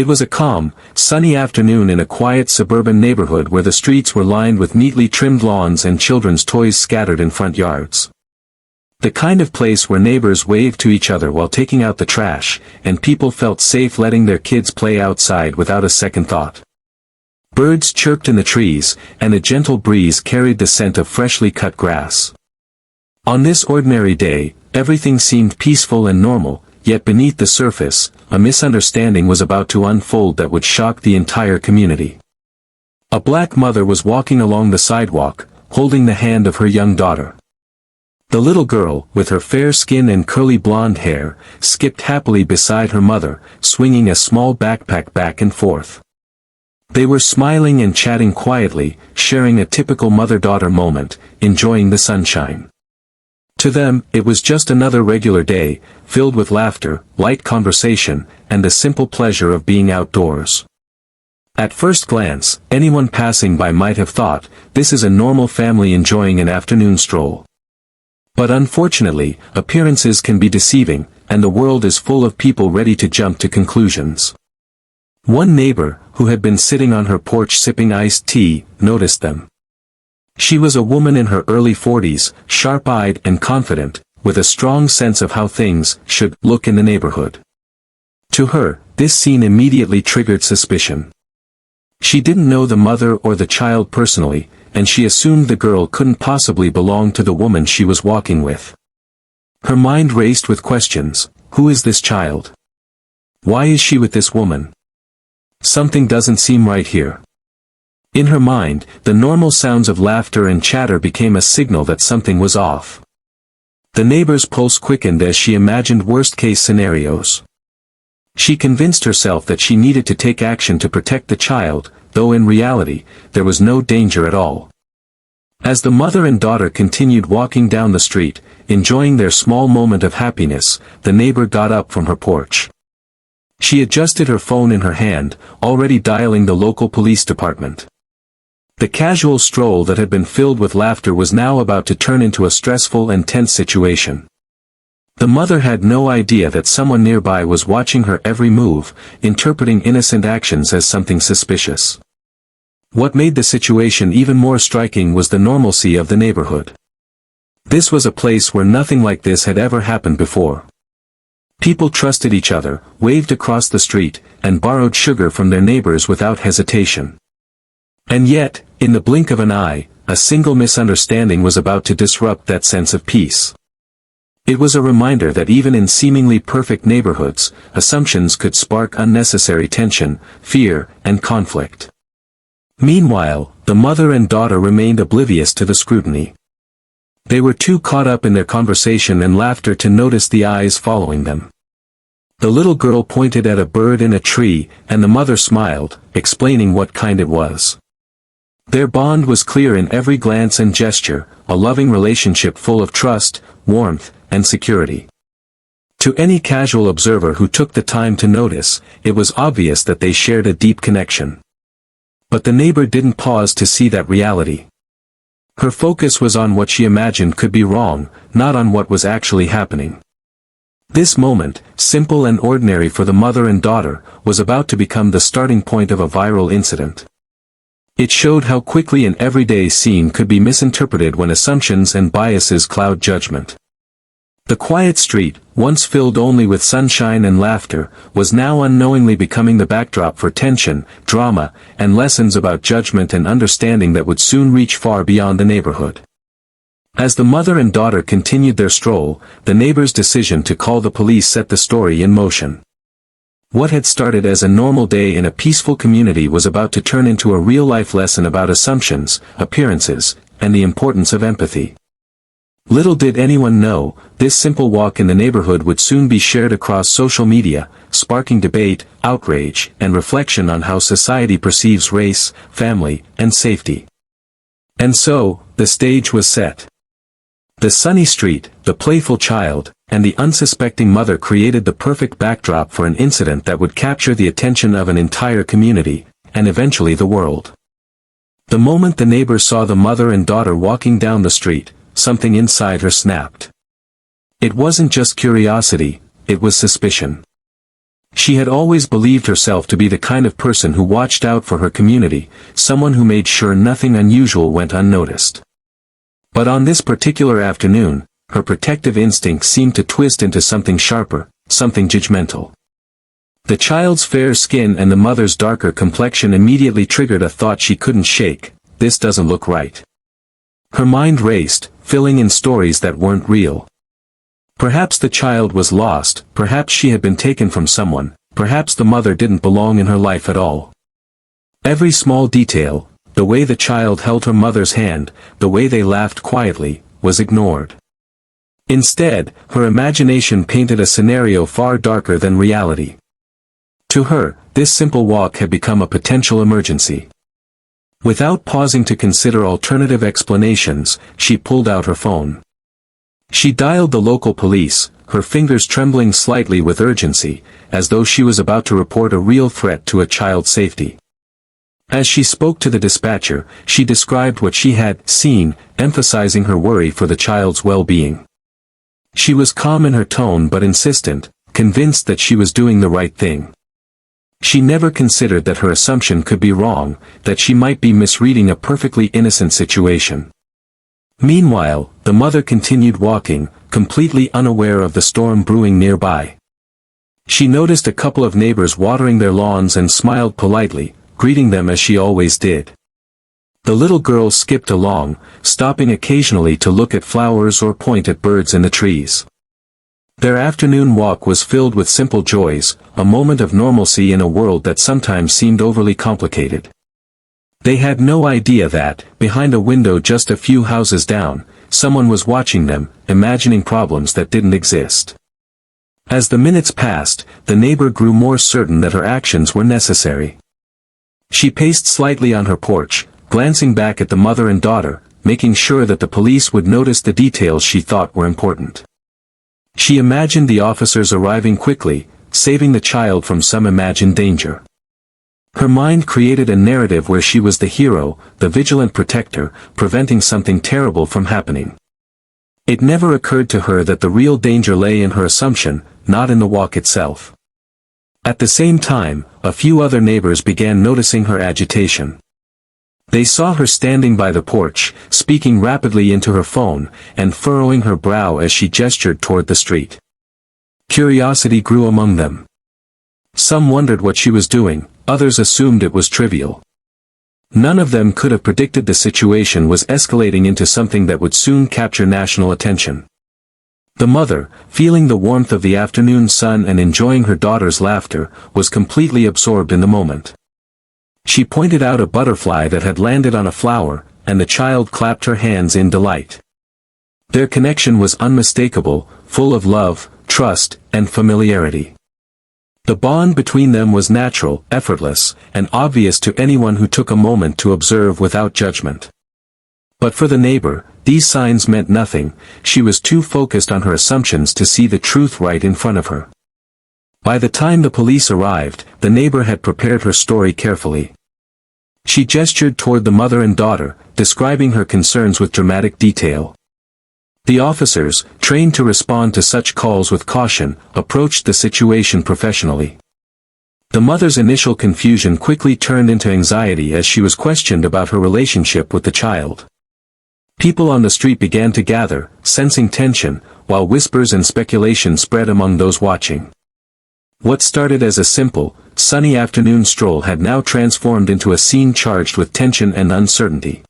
It was a calm, sunny afternoon in a quiet suburban neighborhood where the streets were lined with neatly trimmed lawns and children's toys scattered in front yards. The kind of place where neighbors waved to each other while taking out the trash, and people felt safe letting their kids play outside without a second thought. Birds chirped in the trees, and a gentle breeze carried the scent of freshly cut grass. On this ordinary day, everything seemed peaceful and normal, yet beneath the surface, a misunderstanding was about to unfold that would shock the entire community. A black mother was walking along the sidewalk, holding the hand of her young daughter. The little girl, with her fair skin and curly blonde hair, skipped happily beside her mother, swinging a small backpack back and forth. They were smiling and chatting quietly, sharing a typical mother-daughter moment, enjoying the sunshine. To them, it was just another regular day, filled with laughter, light conversation, and the simple pleasure of being outdoors. At first glance, anyone passing by might have thought, this is a normal family enjoying an afternoon stroll. But unfortunately, appearances can be deceiving, and the world is full of people ready to jump to conclusions. One neighbor, who had been sitting on her porch sipping iced tea, noticed them. She was a woman in her early 40s, sharp-eyed and confident, with a strong sense of how things should look in the neighborhood. To her, this scene immediately triggered suspicion. She didn't know the mother or the child personally, and she assumed the girl couldn't possibly belong to the woman she was walking with. Her mind raced with questions. Who is this child? Why is she with this woman? Something doesn't seem right here. In her mind, the normal sounds of laughter and chatter became a signal that something was off. The neighbor's pulse quickened as she imagined worst-case scenarios. She convinced herself that she needed to take action to protect the child, though in reality, there was no danger at all. As the mother and daughter continued walking down the street, enjoying their small moment of happiness, the neighbor got up from her porch. She adjusted her phone in her hand, already dialing the local police department. The casual stroll that had been filled with laughter was now about to turn into a stressful and tense situation. The mother had no idea that someone nearby was watching her every move, interpreting innocent actions as something suspicious. What made the situation even more striking was the normalcy of the neighborhood. This was a place where nothing like this had ever happened before. People trusted each other, waved across the street, and borrowed sugar from their neighbors without hesitation. And yet, in the blink of an eye, a single misunderstanding was about to disrupt that sense of peace. It was a reminder that even in seemingly perfect neighborhoods, assumptions could spark unnecessary tension, fear, and conflict. Meanwhile, the mother and daughter remained oblivious to the scrutiny. They were too caught up in their conversation and laughter to notice the eyes following them. The little girl pointed at a bird in a tree, and the mother smiled, explaining what kind it was. Their bond was clear in every glance and gesture, a loving relationship full of trust, warmth, and security. To any casual observer who took the time to notice, it was obvious that they shared a deep connection. But the neighbor didn't pause to see that reality. Her focus was on what she imagined could be wrong, not on what was actually happening. This moment, simple and ordinary for the mother and daughter, was about to become the starting point of a viral incident. It showed how quickly an everyday scene could be misinterpreted when assumptions and biases cloud judgment. The quiet street, once filled only with sunshine and laughter, was now unknowingly becoming the backdrop for tension, drama, and lessons about judgment and understanding that would soon reach far beyond the neighborhood. As the mother and daughter continued their stroll, the neighbor's decision to call the police set the story in motion. What had started as a normal day in a peaceful community was about to turn into a real-life lesson about assumptions, appearances, and the importance of empathy. Little did anyone know, this simple walk in the neighborhood would soon be shared across social media, sparking debate, outrage, and reflection on how society perceives race, family, and safety. And so, the stage was set. The sunny street, the playful child, and the unsuspecting mother created the perfect backdrop for an incident that would capture the attention of an entire community, and eventually the world. The moment the neighbor saw the mother and daughter walking down the street, something inside her snapped. It wasn't just curiosity, it was suspicion. She had always believed herself to be the kind of person who watched out for her community, someone who made sure nothing unusual went unnoticed. But on this particular afternoon, her protective instinct seemed to twist into something sharper, something judgmental. The child's fair skin and the mother's darker complexion immediately triggered a thought she couldn't shake: this doesn't look right. Her mind raced, filling in stories that weren't real. Perhaps the child was lost, perhaps she had been taken from someone, perhaps the mother didn't belong in her life at all. Every small detail, the way the child held her mother's hand, the way they laughed quietly, was ignored. Instead, her imagination painted a scenario far darker than reality. To her, this simple walk had become a potential emergency. Without pausing to consider alternative explanations, she pulled out her phone. She dialed the local police, her fingers trembling slightly with urgency, as though she was about to report a real threat to a child's safety. As she spoke to the dispatcher, she described what she had seen, emphasizing her worry for the child's well-being. She was calm in her tone but insistent, convinced that she was doing the right thing. She never considered that her assumption could be wrong, that she might be misreading a perfectly innocent situation. Meanwhile, the mother continued walking, completely unaware of the storm brewing nearby. She noticed a couple of neighbors watering their lawns and smiled politely, greeting them as she always did. The little girl skipped along, stopping occasionally to look at flowers or point at birds in the trees. Their afternoon walk was filled with simple joys, a moment of normalcy in a world that sometimes seemed overly complicated. They had no idea that, behind a window just a few houses down, someone was watching them, imagining problems that didn't exist. As the minutes passed, the neighbor grew more certain that her actions were necessary. She paced slightly on her porch, glancing back at the mother and daughter, making sure that the police would notice the details she thought were important. She imagined the officers arriving quickly, saving the child from some imagined danger. Her mind created a narrative where she was the hero, the vigilant protector, preventing something terrible from happening. It never occurred to her that the real danger lay in her assumption, not in the walk itself. At the same time, a few other neighbors began noticing her agitation. They saw her standing by the porch, speaking rapidly into her phone, and furrowing her brow as she gestured toward the street. Curiosity grew among them. Some wondered what she was doing, others assumed it was trivial. None of them could have predicted the situation was escalating into something that would soon capture national attention. The mother, feeling the warmth of the afternoon sun and enjoying her daughter's laughter, was completely absorbed in the moment. She pointed out a butterfly that had landed on a flower, and the child clapped her hands in delight. Their connection was unmistakable, full of love, trust, and familiarity. The bond between them was natural, effortless, and obvious to anyone who took a moment to observe without judgment. But for the neighbor, these signs meant nothing. She was too focused on her assumptions to see the truth right in front of her. By the time the police arrived, the neighbor had prepared her story carefully. She gestured toward the mother and daughter, describing her concerns with dramatic detail. The officers, trained to respond to such calls with caution, approached the situation professionally. The mother's initial confusion quickly turned into anxiety as she was questioned about her relationship with the child. People on the street began to gather, sensing tension, while whispers and speculation spread among those watching. What started as a simple, sunny afternoon stroll had now transformed into a scene charged with tension and uncertainty.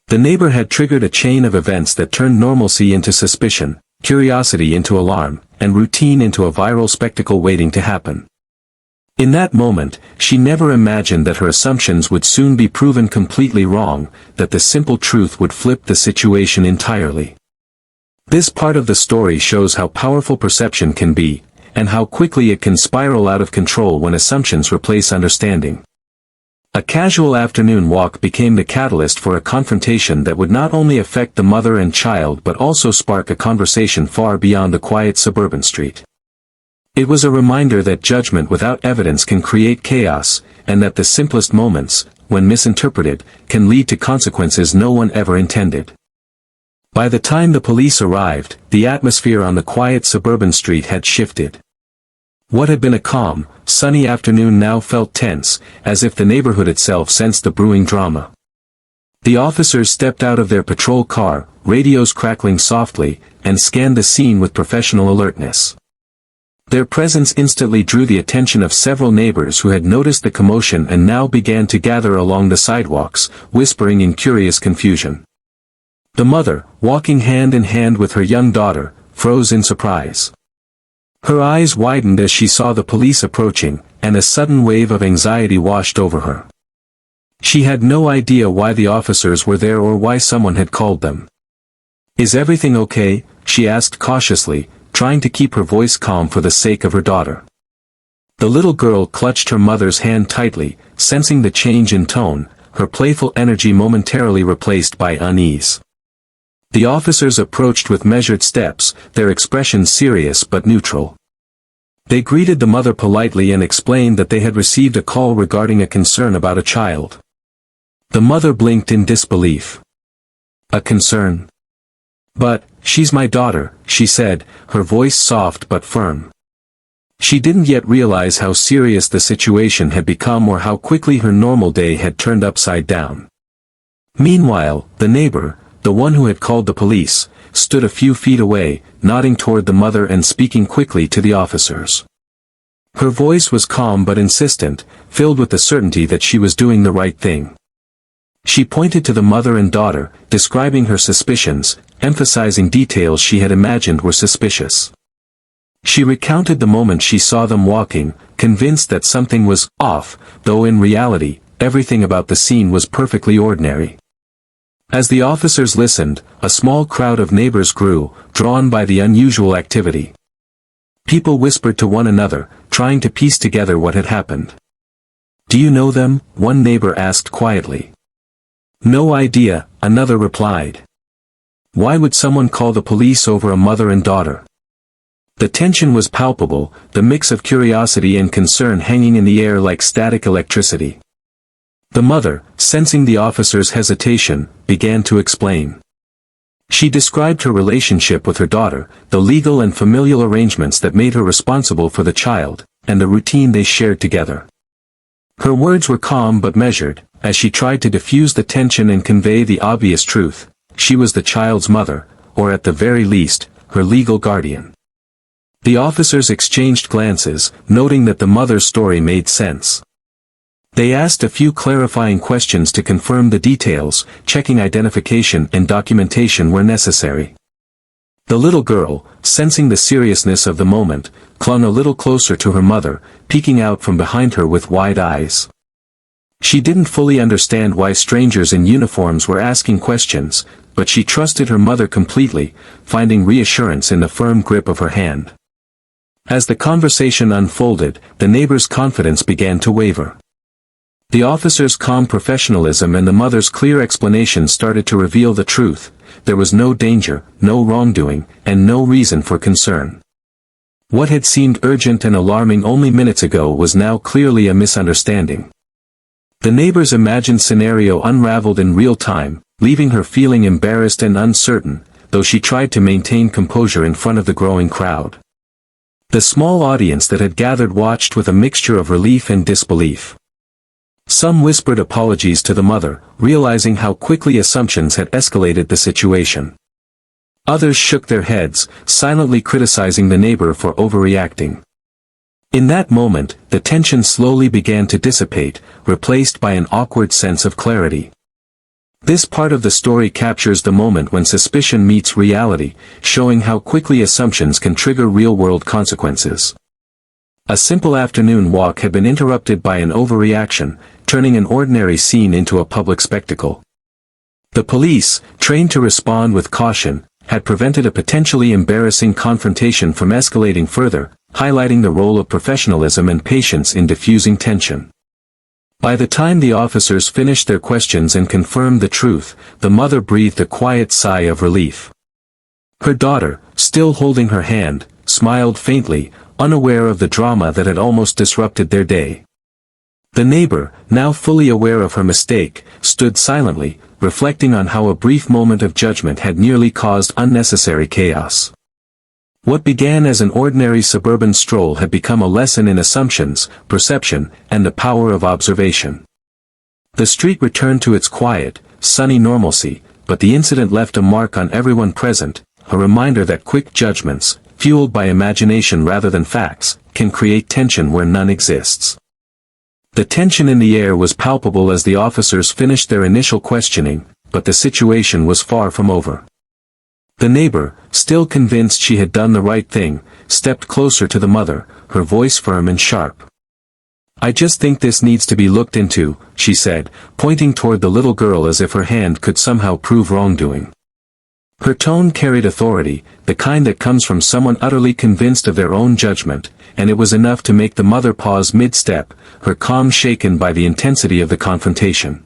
The neighbor had triggered a chain of events that turned normalcy into suspicion, curiosity into alarm, and routine into a viral spectacle waiting to happen. In that moment, she never imagined that her assumptions would soon be proven completely wrong, that the simple truth would flip the situation entirely. This part of the story shows how powerful perception can be, and how quickly it can spiral out of control when assumptions replace understanding. A casual afternoon walk became the catalyst for a confrontation that would not only affect the mother and child but also spark a conversation far beyond the quiet suburban street. It was a reminder that judgment without evidence can create chaos, and that the simplest moments, when misinterpreted, can lead to consequences no one ever intended. By the time the police arrived, the atmosphere on the quiet suburban street had shifted. What had been a calm, sunny afternoon now felt tense, as if the neighborhood itself sensed the brewing drama. The officers stepped out of their patrol car, radios crackling softly, and scanned the scene with professional alertness. Their presence instantly drew the attention of several neighbors who had noticed the commotion and now began to gather along the sidewalks, whispering in curious confusion. The mother, walking hand in hand with her young daughter, froze in surprise. Her eyes widened as she saw the police approaching, and a sudden wave of anxiety washed over her. She had no idea why the officers were there or why someone had called them. "Is everything okay?" she asked cautiously, trying to keep her voice calm for the sake of her daughter. The little girl clutched her mother's hand tightly, sensing the change in tone, her playful energy momentarily replaced by unease. The officers approached with measured steps, their expressions serious but neutral. They greeted the mother politely and explained that they had received a call regarding a concern about a child. The mother blinked in disbelief. "A concern? But, she's my daughter," she said, her voice soft but firm. She didn't yet realize how serious the situation had become or how quickly her normal day had turned upside down. Meanwhile, the neighbor, the one who had called the police, stood a few feet away, nodding toward the mother and speaking quickly to the officers. Her voice was calm but insistent, filled with the certainty that she was doing the right thing. She pointed to the mother and daughter, describing her suspicions, emphasizing details she had imagined were suspicious. She recounted the moment she saw them walking, convinced that something was off, though in reality, everything about the scene was perfectly ordinary. As the officers listened, a small crowd of neighbors grew, drawn by the unusual activity. People whispered to one another, trying to piece together what had happened. "Do you know them?" one neighbor asked quietly. "No idea," another replied. Why would someone call the police over a mother and daughter? The tension was palpable, the mix of curiosity and concern hanging in the air like static electricity. The mother, sensing the officer's hesitation, began to explain. She described her relationship with her daughter, the legal and familial arrangements that made her responsible for the child, and the routine they shared together. Her words were calm but measured, as she tried to diffuse the tension and convey the obvious truth: she was the child's mother, or at the very least, her legal guardian. The officers exchanged glances, noting that the mother's story made sense. They asked a few clarifying questions to confirm the details, checking identification and documentation where necessary. The little girl, sensing the seriousness of the moment, clung a little closer to her mother, peeking out from behind her with wide eyes. She didn't fully understand why strangers in uniforms were asking questions, but she trusted her mother completely, finding reassurance in the firm grip of her hand. As the conversation unfolded, the neighbor's confidence began to waver. The officer's calm professionalism and the mother's clear explanation started to reveal the truth: there was no danger, no wrongdoing, and no reason for concern. What had seemed urgent and alarming only minutes ago was now clearly a misunderstanding. The neighbor's imagined scenario unraveled in real time, leaving her feeling embarrassed and uncertain, though she tried to maintain composure in front of the growing crowd. The small audience that had gathered watched with a mixture of relief and disbelief. Some whispered apologies to the mother, realizing how quickly assumptions had escalated the situation. Others shook their heads, silently criticizing the neighbor for overreacting. In that moment, the tension slowly began to dissipate, replaced by an awkward sense of clarity. This part of the story captures the moment when suspicion meets reality, showing how quickly assumptions can trigger real-world consequences. A simple afternoon walk had been interrupted by an overreaction, turning an ordinary scene into a public spectacle. The police, trained to respond with caution, had prevented a potentially embarrassing confrontation from escalating further, highlighting the role of professionalism and patience in diffusing tension. By the time the officers finished their questions and confirmed the truth, the mother breathed a quiet sigh of relief. Her daughter, still holding her hand, smiled faintly, unaware of the drama that had almost disrupted their day. The neighbor, now fully aware of her mistake, stood silently, reflecting on how a brief moment of judgment had nearly caused unnecessary chaos. What began as an ordinary suburban stroll had become a lesson in assumptions, perception, and the power of observation. The street returned to its quiet, sunny normalcy, but the incident left a mark on everyone present, a reminder that quick judgments, fueled by imagination rather than facts, can create tension where none exists. The tension in the air was palpable as the officers finished their initial questioning, but the situation was far from over. The neighbor, still convinced she had done the right thing, stepped closer to the mother, her voice firm and sharp. "I just think this needs to be looked into," she said, pointing toward the little girl as if her hand could somehow prove wrongdoing. Her tone carried authority, the kind that comes from someone utterly convinced of their own judgment, and it was enough to make the mother pause mid-step, her calm shaken by the intensity of the confrontation.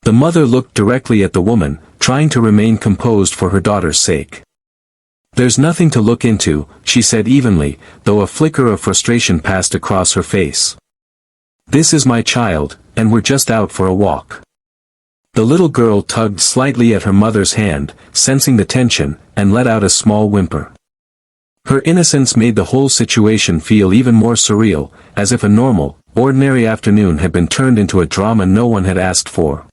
The mother looked directly at the woman, trying to remain composed for her daughter's sake. "There's nothing to look into," she said evenly, though a flicker of frustration passed across her face. "This is my child, and we're just out for a walk." The little girl tugged slightly at her mother's hand, sensing the tension, and let out a small whimper. Her innocence made the whole situation feel even more surreal, as if a normal, ordinary afternoon had been turned into a drama no one had asked for.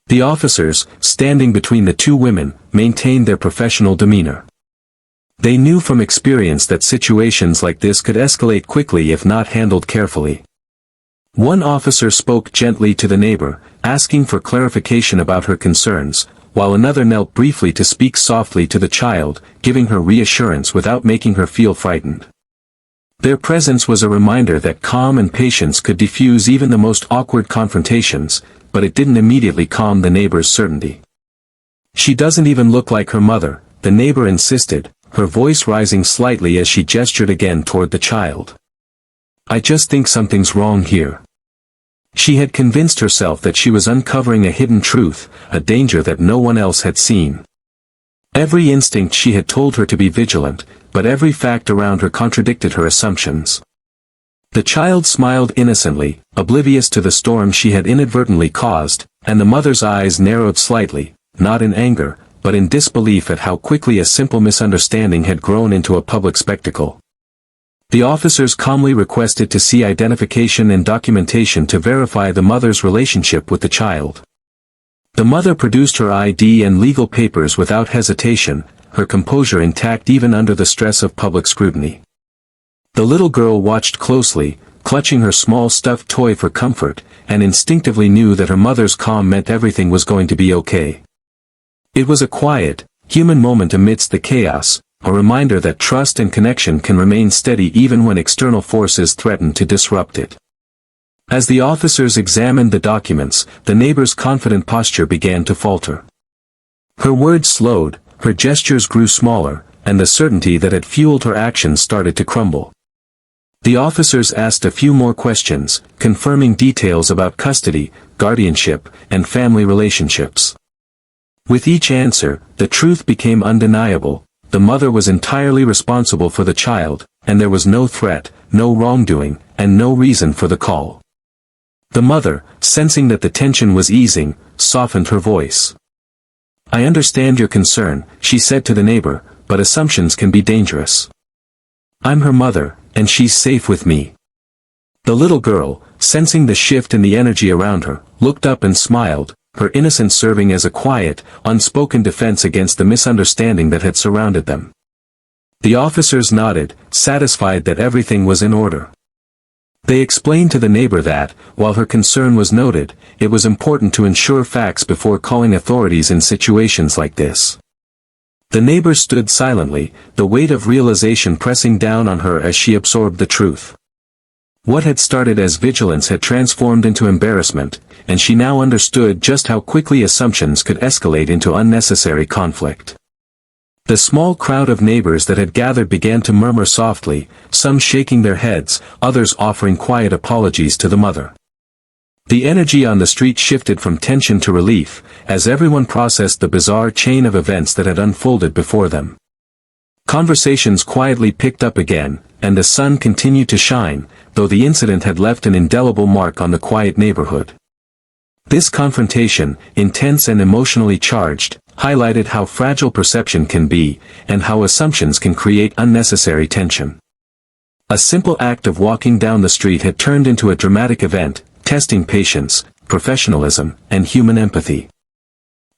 The officers, standing between the two women, maintained their professional demeanor. They knew from experience that situations like this could escalate quickly if not handled carefully. One officer spoke gently to the neighbor, asking for clarification about her concerns, while another knelt briefly to speak softly to the child, giving her reassurance without making her feel frightened. Their presence was a reminder that calm and patience could diffuse even the most awkward confrontations, but it didn't immediately calm the neighbor's certainty. "She doesn't even look like her mother," the neighbor insisted, her voice rising slightly as she gestured again toward the child. "I just think something's wrong here." She had convinced herself that she was uncovering a hidden truth, a danger that no one else had seen. Every instinct she had told her to be vigilant, but every fact around her contradicted her assumptions. The child smiled innocently, oblivious to the storm she had inadvertently caused, and the mother's eyes narrowed slightly, not in anger, but in disbelief at how quickly a simple misunderstanding had grown into a public spectacle. The officers calmly requested to see identification and documentation to verify the mother's relationship with the child. The mother produced her ID and legal papers without hesitation, her composure intact even under the stress of public scrutiny. The little girl watched closely, clutching her small stuffed toy for comfort, and instinctively knew that her mother's calm meant everything was going to be okay. It was a quiet, human moment amidst the chaos, a reminder that trust and connection can remain steady even when external forces threaten to disrupt it. As the officers examined the documents, the neighbor's confident posture began to falter. Her words slowed, her gestures grew smaller, and the certainty that had fueled her actions started to crumble. The officers asked a few more questions, confirming details about custody, guardianship, and family relationships. With each answer, the truth became undeniable: the mother was entirely responsible for the child, and there was no threat, no wrongdoing, and no reason for the call. The mother, sensing that the tension was easing, softened her voice. "I understand your concern," she said to the neighbor, "but assumptions can be dangerous. I'm her mother, and she's safe with me." The little girl, sensing the shift in the energy around her, looked up and smiled, her innocence serving as a quiet, unspoken defense against the misunderstanding that had surrounded them. The officers nodded, satisfied that everything was in order. They explained to the neighbor that, while her concern was noted, it was important to ensure facts before calling authorities in situations like this. The neighbor stood silently, the weight of realization pressing down on her as she absorbed the truth. What had started as vigilance had transformed into embarrassment, and she now understood just how quickly assumptions could escalate into unnecessary conflict. The small crowd of neighbors that had gathered began to murmur softly, some shaking their heads, others offering quiet apologies to the mother. The energy on the street shifted from tension to relief, as everyone processed the bizarre chain of events that had unfolded before them. Conversations quietly picked up again, and the sun continued to shine, though the incident had left an indelible mark on the quiet neighborhood. This confrontation, intense and emotionally charged, highlighted how fragile perception can be, and how assumptions can create unnecessary tension. A simple act of walking down the street had turned into a dramatic event, testing patience, professionalism, and human empathy.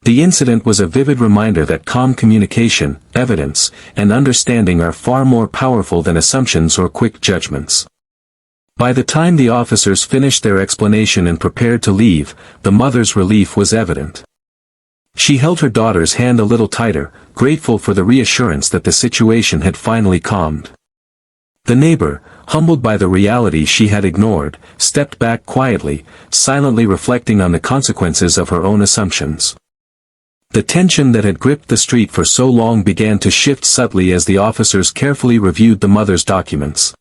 The incident was a vivid reminder that calm communication, evidence, and understanding are far more powerful than assumptions or quick judgments. By the time the officers finished their explanation and prepared to leave, the mother's relief was evident. She held her daughter's hand a little tighter, grateful for the reassurance that the situation had finally calmed. The neighbor, humbled by the reality she had ignored, stepped back quietly, silently reflecting on the consequences of her own assumptions. The tension that had gripped the street for so long began to shift subtly as the officers carefully reviewed the mother's documents.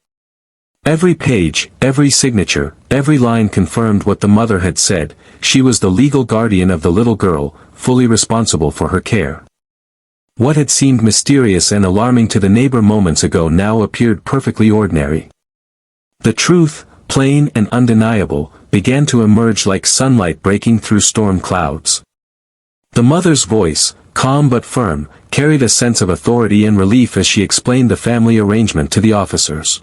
Every page, every signature, every line confirmed what the mother had said: she was the legal guardian of the little girl, fully responsible for her care. What had seemed mysterious and alarming to the neighbor moments ago now appeared perfectly ordinary. The truth, plain and undeniable, began to emerge like sunlight breaking through storm clouds. The mother's voice, calm but firm, carried a sense of authority and relief as she explained the family arrangement to the officers.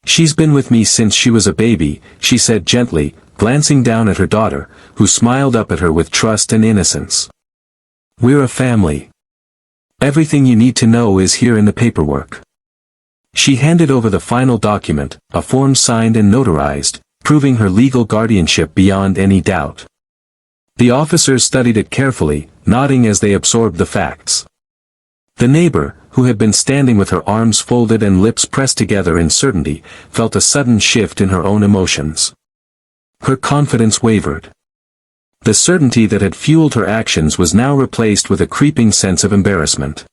"She's been with me since she was a baby," she said gently, glancing down at her daughter, who smiled up at her with trust and innocence. "We're a family. Everything you need to know is here in the paperwork." She handed over the final document, a form signed and notarized, proving her legal guardianship beyond any doubt. The officers studied it carefully, nodding as they absorbed the facts. The neighbor, who had been standing with her arms folded and lips pressed together in certainty, felt a sudden shift in her own emotions. Her confidence wavered. The certainty that had fueled her actions was now replaced with a creeping sense of embarrassment.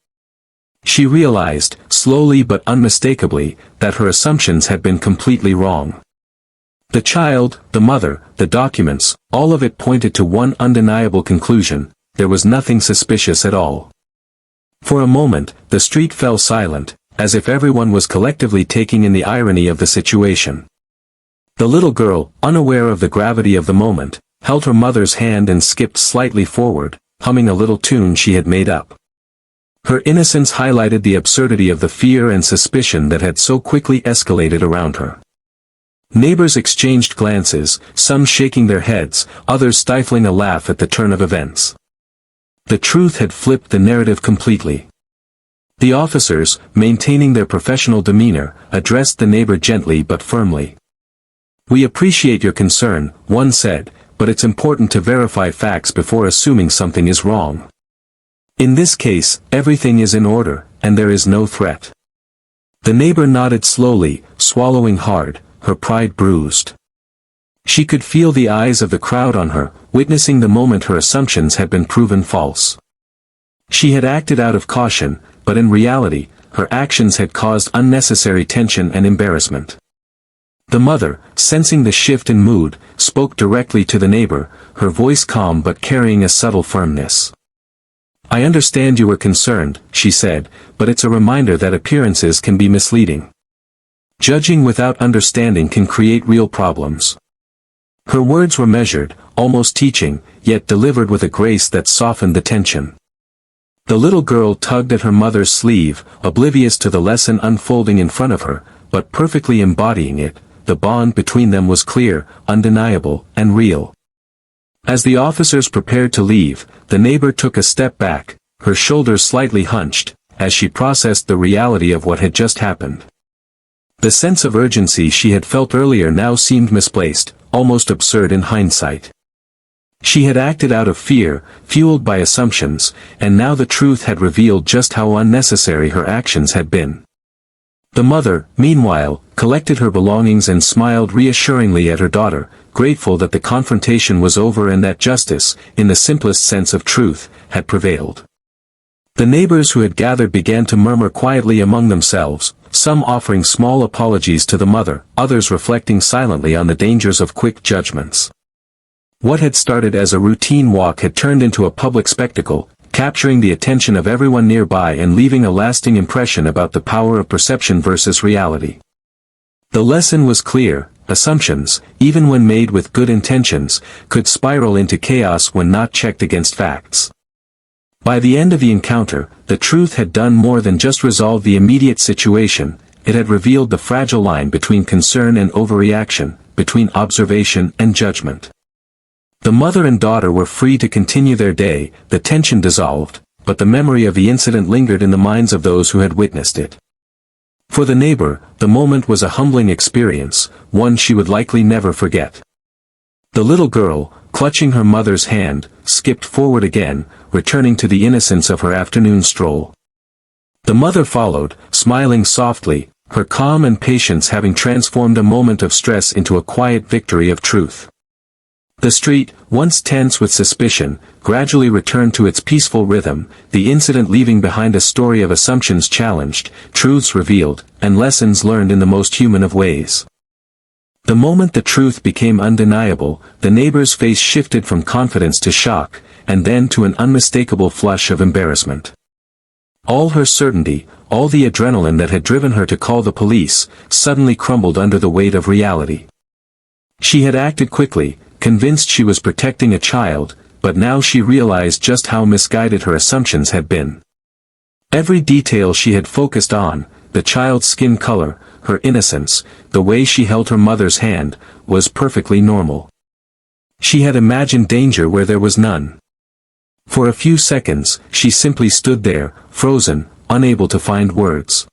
She realized, slowly but unmistakably, that her assumptions had been completely wrong. The child, the mother, the documents, all of it pointed to one undeniable conclusion: there was nothing suspicious at all. For a moment, the street fell silent, as if everyone was collectively taking in the irony of the situation. The little girl, unaware of the gravity of the moment, held her mother's hand and skipped slightly forward, humming a little tune she had made up. Her innocence highlighted the absurdity of the fear and suspicion that had so quickly escalated around her. Neighbors exchanged glances, some shaking their heads, others stifling a laugh at the turn of events. The truth had flipped the narrative completely. The officers, maintaining their professional demeanor, addressed the neighbor gently but firmly. "We appreciate your concern," one said, "but it's important to verify facts before assuming something is wrong. In this case, everything is in order, and there is no threat." The neighbor nodded slowly, swallowing hard, her pride bruised. She could feel the eyes of the crowd on her, witnessing the moment her assumptions had been proven false. She had acted out of caution, but in reality, her actions had caused unnecessary tension and embarrassment. The mother, sensing the shift in mood, spoke directly to the neighbor, her voice calm but carrying a subtle firmness. "I understand you were concerned," she said, "but it's a reminder that appearances can be misleading. Judging without understanding can create real problems." Her words were measured, almost teaching, yet delivered with a grace that softened the tension. The little girl tugged at her mother's sleeve, oblivious to the lesson unfolding in front of her, but perfectly embodying it. The bond between them was clear, undeniable, and real. As the officers prepared to leave, the neighbor took a step back, her shoulders slightly hunched, as she processed the reality of what had just happened. The sense of urgency she had felt earlier now seemed misplaced, almost absurd in hindsight. She had acted out of fear, fueled by assumptions, and now the truth had revealed just how unnecessary her actions had been. The mother, meanwhile, collected her belongings and smiled reassuringly at her daughter, grateful that the confrontation was over and that justice, in the simplest sense of truth, had prevailed. The neighbors who had gathered began to murmur quietly among themselves, some offering small apologies to the mother, others reflecting silently on the dangers of quick judgments. What had started as a routine walk had turned into a public spectacle, capturing the attention of everyone nearby and leaving a lasting impression about the power of perception versus reality. The lesson was clear: assumptions, even when made with good intentions, could spiral into chaos when not checked against facts. By the end of the encounter, the truth had done more than just resolve the immediate situation. It had revealed the fragile line between concern and overreaction, between observation and judgment. The mother and daughter were free to continue their day, the tension dissolved, but the memory of the incident lingered in the minds of those who had witnessed it. For the neighbor, the moment was a humbling experience, one she would likely never forget. The little girl, clutching her mother's hand, skipped forward again, returning to the innocence of her afternoon stroll. The mother followed, smiling softly, her calm and patience having transformed a moment of stress into a quiet victory of truth. The street, once tense with suspicion, gradually returned to its peaceful rhythm, the incident leaving behind a story of assumptions challenged, truths revealed, and lessons learned in the most human of ways. The moment the truth became undeniable, the neighbor's face shifted from confidence to shock, and then to an unmistakable flush of embarrassment. All her certainty, all the adrenaline that had driven her to call the police, suddenly crumbled under the weight of reality. She had acted quickly, convinced she was protecting a child, but now she realized just how misguided her assumptions had been. Every detail she had focused on, the child's skin color, her innocence, the way she held her mother's hand, was perfectly normal. She had imagined danger where there was none. For a few seconds, she simply stood there, frozen, unable to find words.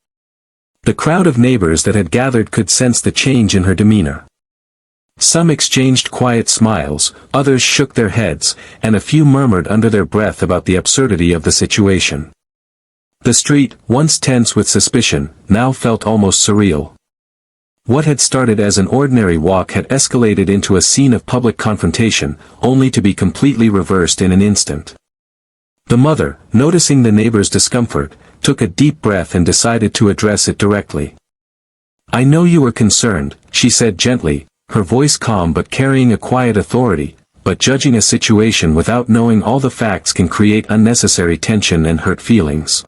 The crowd of neighbors that had gathered could sense the change in her demeanor. Some exchanged quiet smiles, others shook their heads, and a few murmured under their breath about the absurdity of the situation. The street, once tense with suspicion, now felt almost surreal. What had started as an ordinary walk had escalated into a scene of public confrontation, only to be completely reversed in an instant. The mother, noticing the neighbor's discomfort, took a deep breath and decided to address it directly. "I know you are concerned," she said gently, her voice calm but carrying a quiet authority, "but judging a situation without knowing all the facts can create unnecessary tension and hurt feelings."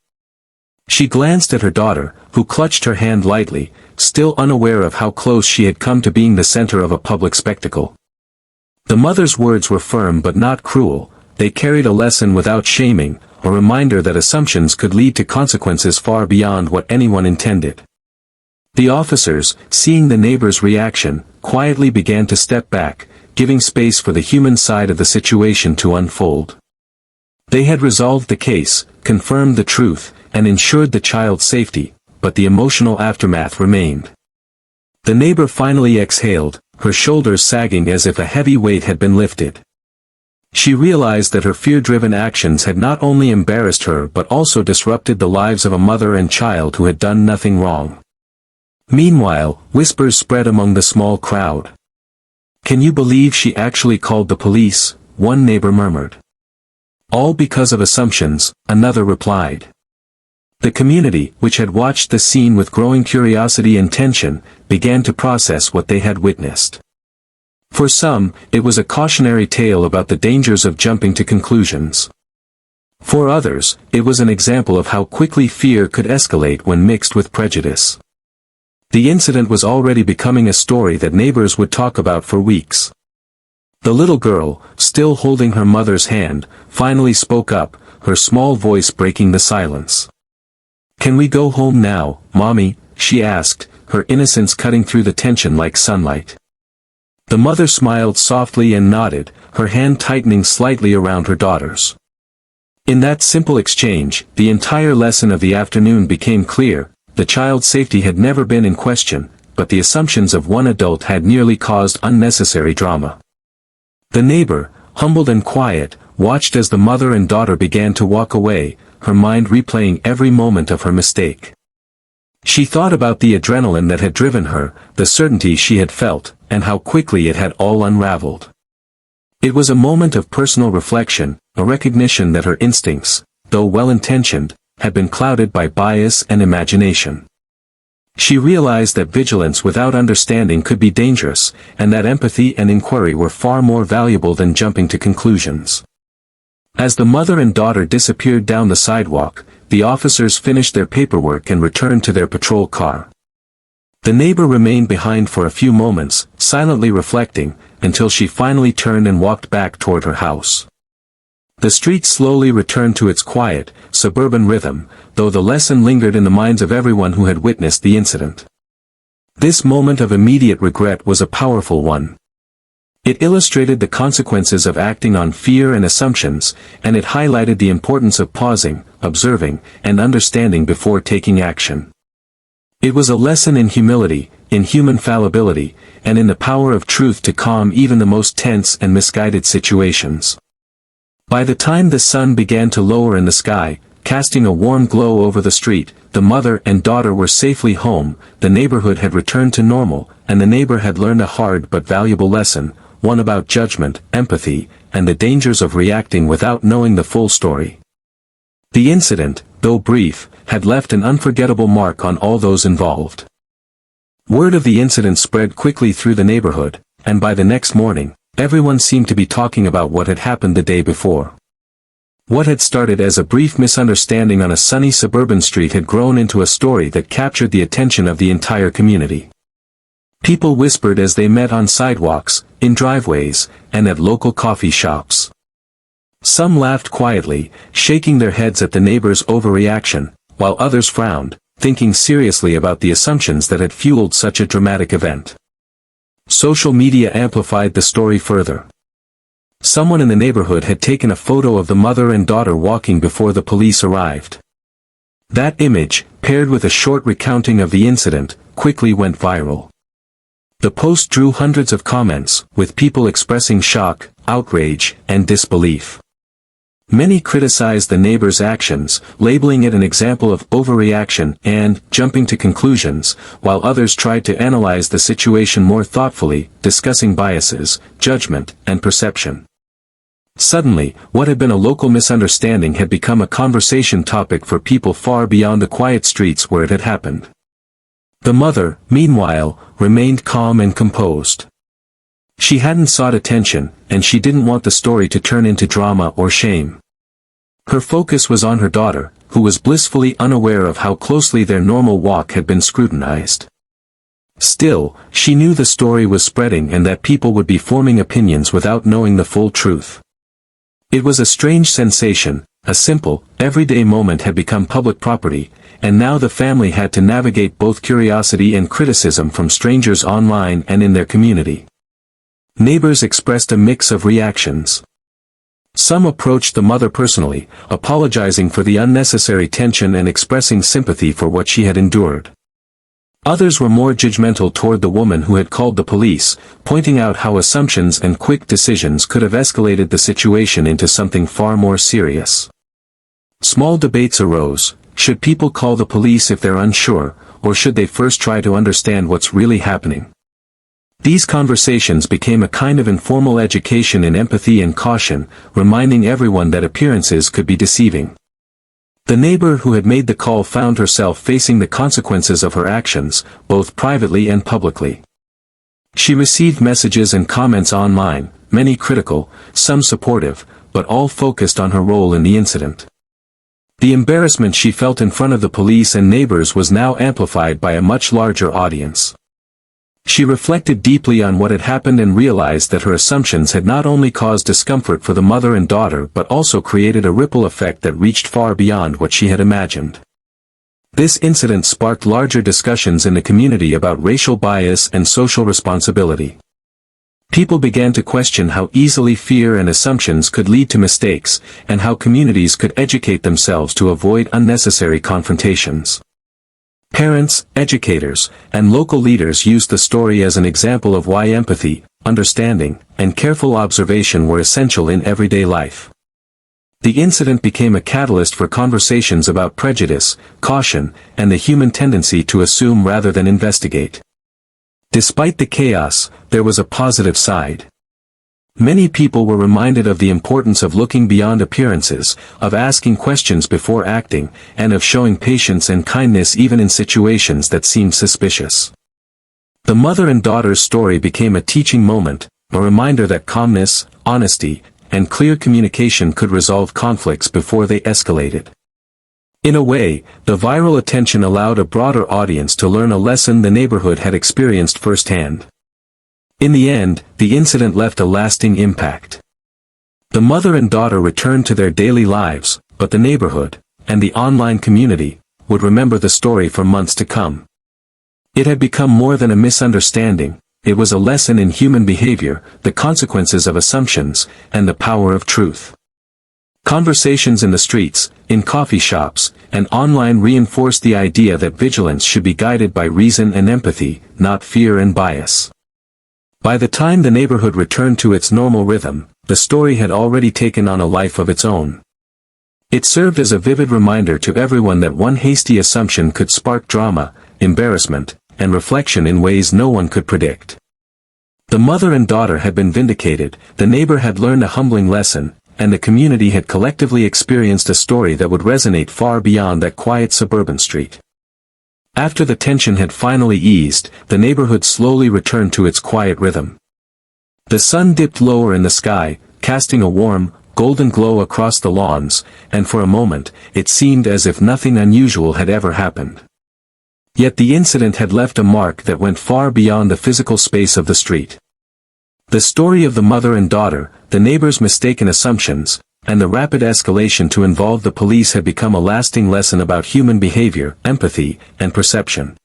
She glanced at her daughter, who clutched her hand lightly, still unaware of how close she had come to being the center of a public spectacle. The mother's words were firm but not cruel. They carried a lesson without shaming, a reminder that assumptions could lead to consequences far beyond what anyone intended. The officers, seeing the neighbor's reaction, quietly began to step back, giving space for the human side of the situation to unfold. They had resolved the case, confirmed the truth, and ensured the child's safety, but the emotional aftermath remained. The neighbor finally exhaled, her shoulders sagging as if a heavy weight had been lifted. She realized that her fear-driven actions had not only embarrassed her but also disrupted the lives of a mother and child who had done nothing wrong. Meanwhile, whispers spread among the small crowd. "Can you believe she actually called the police?" one neighbor murmured. "All because of assumptions," another replied. The community, which had watched the scene with growing curiosity and tension, began to process what they had witnessed. For some, it was a cautionary tale about the dangers of jumping to conclusions. For others, it was an example of how quickly fear could escalate when mixed with prejudice. The incident was already becoming a story that neighbors would talk about for weeks. The little girl, still holding her mother's hand, finally spoke up, her small voice breaking the silence. "Can we go home now, Mommy?" she asked, her innocence cutting through the tension like sunlight. The mother smiled softly and nodded, her hand tightening slightly around her daughter's. In that simple exchange, the entire lesson of the afternoon became clear. The child's safety had never been in question, but the assumptions of one adult had nearly caused unnecessary drama. The neighbor, humbled and quiet, watched as the mother and daughter began to walk away, her mind replaying every moment of her mistake. She thought about the adrenaline that had driven her, the certainty she had felt, and how quickly it had all unraveled. It was a moment of personal reflection, a recognition that her instincts, though well-intentioned, had been clouded by bias and imagination. She realized that vigilance without understanding could be dangerous, and that empathy and inquiry were far more valuable than jumping to conclusions. As the mother and daughter disappeared down the sidewalk, the officers finished their paperwork and returned to their patrol car. The neighbor remained behind for a few moments, silently reflecting, until she finally turned and walked back toward her house. The street slowly returned to its quiet, suburban rhythm, though the lesson lingered in the minds of everyone who had witnessed the incident. This moment of immediate regret was a powerful one. It illustrated the consequences of acting on fear and assumptions, and it highlighted the importance of pausing, observing, and understanding before taking action. It was a lesson in humility, in human fallibility, and in the power of truth to calm even the most tense and misguided situations. By the time the sun began to lower in the sky, casting a warm glow over the street, the mother and daughter were safely home, the neighborhood had returned to normal, and the neighbor had learned a hard but valuable lesson, one about judgment, empathy, and the dangers of reacting without knowing the full story. The incident, though brief, had left an unforgettable mark on all those involved. Word of the incident spread quickly through the neighborhood, and by the next morning, everyone seemed to be talking about what had happened the day before. What had started as a brief misunderstanding on a sunny suburban street had grown into a story that captured the attention of the entire community. People whispered as they met on sidewalks, in driveways, and at local coffee shops. Some laughed quietly, shaking their heads at the neighbor's overreaction, while others frowned, thinking seriously about the assumptions that had fueled such a dramatic event. Social media amplified the story further. Someone in the neighborhood had taken a photo of the mother and daughter walking before the police arrived. That image, paired with a short recounting of the incident, quickly went viral. The post drew hundreds of comments, with people expressing shock, outrage, and disbelief. Many criticized the neighbor's actions, labeling it an example of overreaction and jumping to conclusions, while others tried to analyze the situation more thoughtfully, discussing biases, judgment, and perception. Suddenly, what had been a local misunderstanding had become a conversation topic for people far beyond the quiet streets where it had happened. The mother, meanwhile, remained calm and composed. She hadn't sought attention, and she didn't want the story to turn into drama or shame. Her focus was on her daughter, who was blissfully unaware of how closely their normal walk had been scrutinized. Still, she knew the story was spreading and that people would be forming opinions without knowing the full truth. It was a strange sensation. A simple, everyday moment had become public property, and now the family had to navigate both curiosity and criticism from strangers online and in their community. Neighbors expressed a mix of reactions. Some approached the mother personally, apologizing for the unnecessary tension and expressing sympathy for what she had endured. Others were more judgmental toward the woman who had called the police, pointing out how assumptions and quick decisions could have escalated the situation into something far more serious. Small debates arose. Should people call the police if they're unsure, or should they first try to understand what's really happening? These conversations became a kind of informal education in empathy and caution, reminding everyone that appearances could be deceiving. The neighbor who had made the call found herself facing the consequences of her actions, both privately and publicly. She received messages and comments online, many critical, some supportive, but all focused on her role in the incident. The embarrassment she felt in front of the police and neighbors was now amplified by a much larger audience. She reflected deeply on what had happened and realized that her assumptions had not only caused discomfort for the mother and daughter but also created a ripple effect that reached far beyond what she had imagined. This incident sparked larger discussions in the community about racial bias and social responsibility. People began to question how easily fear and assumptions could lead to mistakes, and how communities could educate themselves to avoid unnecessary confrontations. Parents, educators, and local leaders used the story as an example of why empathy, understanding, and careful observation were essential in everyday life. The incident became a catalyst for conversations about prejudice, caution, and the human tendency to assume rather than investigate. Despite the chaos, there was a positive side. Many people were reminded of the importance of looking beyond appearances, of asking questions before acting, and of showing patience and kindness even in situations that seemed suspicious. The mother and daughter's story became a teaching moment, a reminder that calmness, honesty, and clear communication could resolve conflicts before they escalated. In a way, the viral attention allowed a broader audience to learn a lesson the neighborhood had experienced firsthand. In the end, the incident left a lasting impact. The mother and daughter returned to their daily lives, but the neighborhood, and the online community, would remember the story for months to come. It had become more than a misunderstanding, it was a lesson in human behavior, the consequences of assumptions, and the power of truth. Conversations in the streets, in coffee shops, and online reinforced the idea that vigilance should be guided by reason and empathy, not fear and bias. By the time the neighborhood returned to its normal rhythm, the story had already taken on a life of its own. It served as a vivid reminder to everyone that one hasty assumption could spark drama, embarrassment, and reflection in ways no one could predict. The mother and daughter had been vindicated, the neighbor had learned a humbling lesson, and the community had collectively experienced a story that would resonate far beyond that quiet suburban street. After the tension had finally eased, the neighborhood slowly returned to its quiet rhythm. The sun dipped lower in the sky, casting a warm, golden glow across the lawns, and for a moment, it seemed as if nothing unusual had ever happened. Yet the incident had left a mark that went far beyond the physical space of the street. The story of the mother and daughter, the neighbors' mistaken assumptions, and the rapid escalation to involve the police had become a lasting lesson about human behavior, empathy, and perception.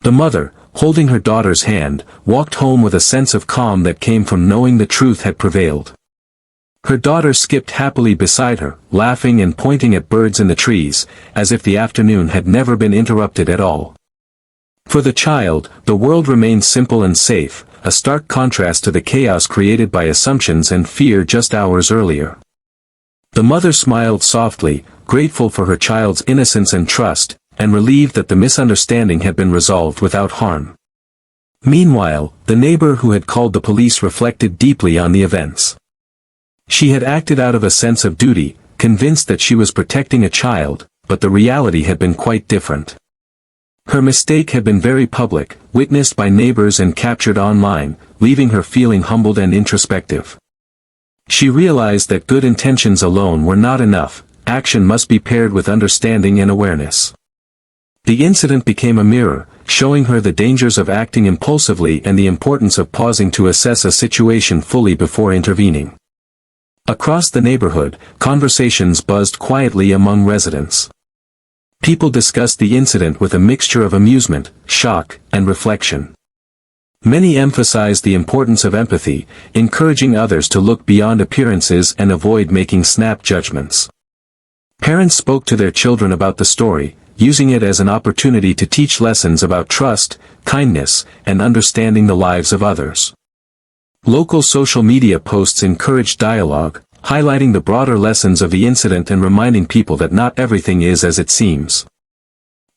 The mother, holding her daughter's hand, walked home with a sense of calm that came from knowing the truth had prevailed. Her daughter skipped happily beside her, laughing and pointing at birds in the trees, as if the afternoon had never been interrupted at all. For the child, the world remained simple and safe, a stark contrast to the chaos created by assumptions and fear just hours earlier. The mother smiled softly, grateful for her child's innocence and trust, and relieved that the misunderstanding had been resolved without harm. Meanwhile, the neighbor who had called the police reflected deeply on the events. She had acted out of a sense of duty, convinced that she was protecting a child, but the reality had been quite different. Her mistake had been very public, witnessed by neighbors and captured online, leaving her feeling humbled and introspective. She realized that good intentions alone were not enough, action must be paired with understanding and awareness. The incident became a mirror, showing her the dangers of acting impulsively and the importance of pausing to assess a situation fully before intervening. Across the neighborhood, conversations buzzed quietly among residents. People discussed the incident with a mixture of amusement, shock, and reflection. Many emphasized the importance of empathy, encouraging others to look beyond appearances and avoid making snap judgments. Parents spoke to their children about the story, using it as an opportunity to teach lessons about trust, kindness, and understanding the lives of others. Local social media posts encouraged dialogue, highlighting the broader lessons of the incident and reminding people that not everything is as it seems.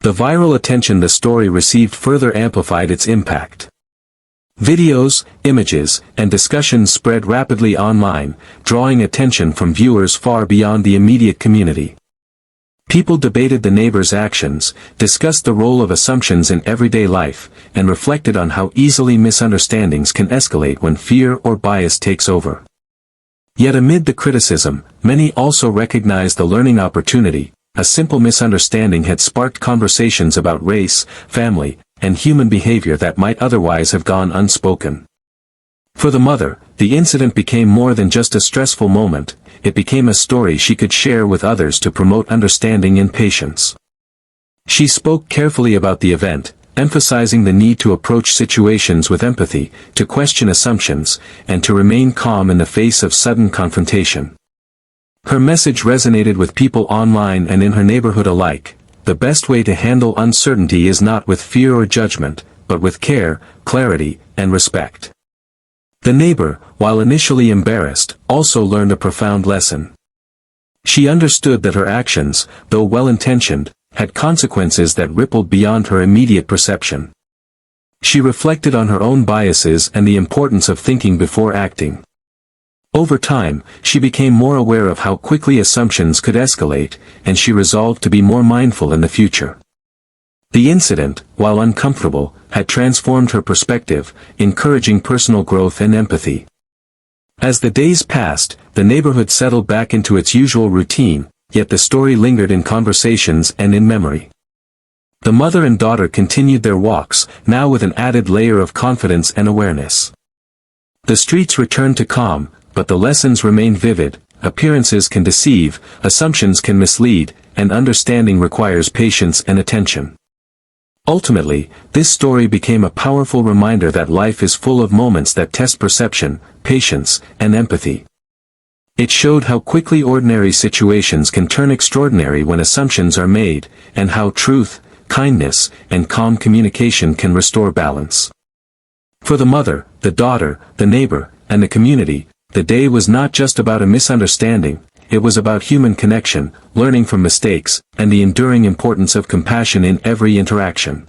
The viral attention the story received further amplified its impact. Videos, images, and discussions spread rapidly online, drawing attention from viewers far beyond the immediate community. People debated the neighbor's actions, discussed the role of assumptions in everyday life, and reflected on how easily misunderstandings can escalate when fear or bias takes over. Yet amid the criticism, many also recognized the learning opportunity. A simple misunderstanding had sparked conversations about race, family, and human behavior that might otherwise have gone unspoken. For the mother, the incident became more than just a stressful moment, it became a story she could share with others to promote understanding and patience. She spoke carefully about the event, emphasizing the need to approach situations with empathy, to question assumptions, and to remain calm in the face of sudden confrontation. Her message resonated with people online and in her neighborhood alike. The best way to handle uncertainty is not with fear or judgment, but with care, clarity, and respect. The neighbor, while initially embarrassed, also learned a profound lesson. She understood that her actions, though well-intentioned, had consequences that rippled beyond her immediate perception. She reflected on her own biases and the importance of thinking before acting. Over time, she became more aware of how quickly assumptions could escalate, and she resolved to be more mindful in the future. The incident, while uncomfortable, had transformed her perspective, encouraging personal growth and empathy. As the days passed, the neighborhood settled back into its usual routine, yet the story lingered in conversations and in memory. The mother and daughter continued their walks, now with an added layer of confidence and awareness. The streets returned to calm, but the lessons remain vivid. Appearances can deceive, assumptions can mislead, and understanding requires patience and attention. Ultimately, this story became a powerful reminder that life is full of moments that test perception, patience, and empathy. It showed how quickly ordinary situations can turn extraordinary when assumptions are made, and how truth, kindness, and calm communication can restore balance. For the mother, the daughter, the neighbor, and the community, the day was not just about a misunderstanding, it was about human connection, learning from mistakes, and the enduring importance of compassion in every interaction.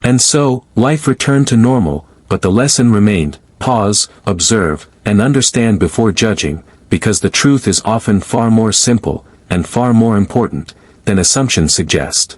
And so, life returned to normal, but the lesson remained: pause, observe, and understand before judging, because the truth is often far more simple, and far more important, than assumptions suggest.